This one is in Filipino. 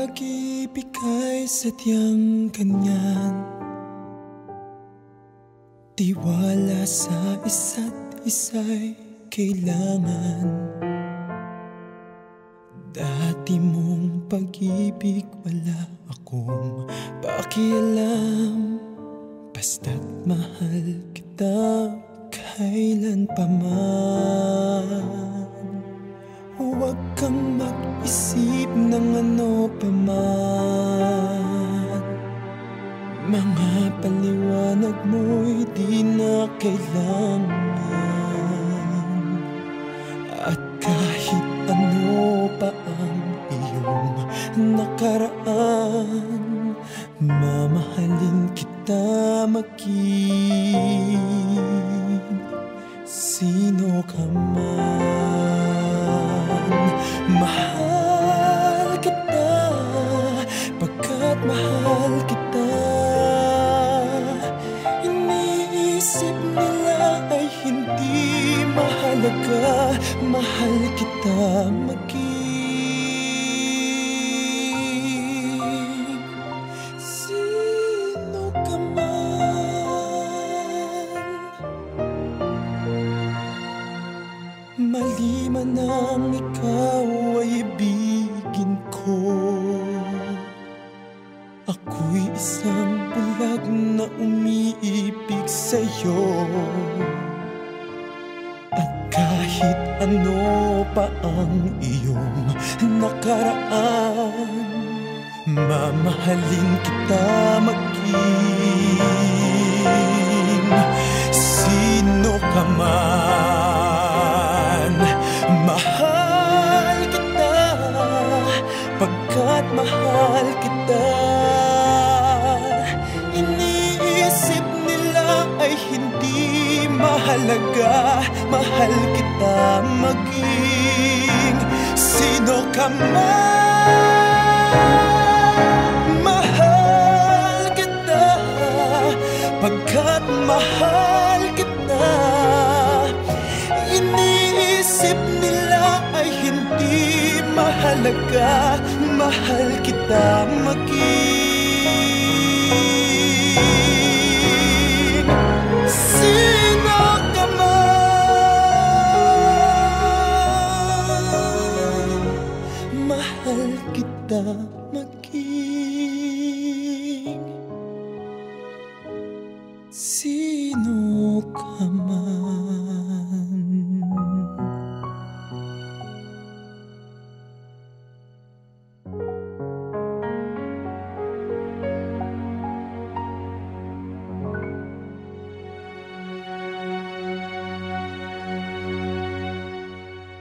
pag-ibig ay sadyang ganyan, tiwala sa isa't isa'y kailangan. Dati mong pag-ibig wala akong pakialam, basta't mahal kita kailan pa man. Huwag kang mag-isip ng ano pa man, mga paliwanag mo'y di na kailangan. At kahit ano pa ang iyong nakaraan, mamahalin kita maging sino ka man. Mahal kita pagkat mahal kita. Iniisip nila ay hindi mahalaga, mahal kita maging sino ka man. Mali man ang ikaw ay ibigin ko, ako'y isang bulag na umiibig sa'yo. At kahit ano pa ang iyong nakaraan, mamahalin kita maging sino ka man. Mahal kita pagkat mahal kita. Iniisip nila ay hindi mahalaga, mahal kita maging sino ka man. Mahal kita pagkat mahal kita. Iniisip nila ay hindi mahalaga, mahal kita maging sino ka man. Mahal kita maging sino ka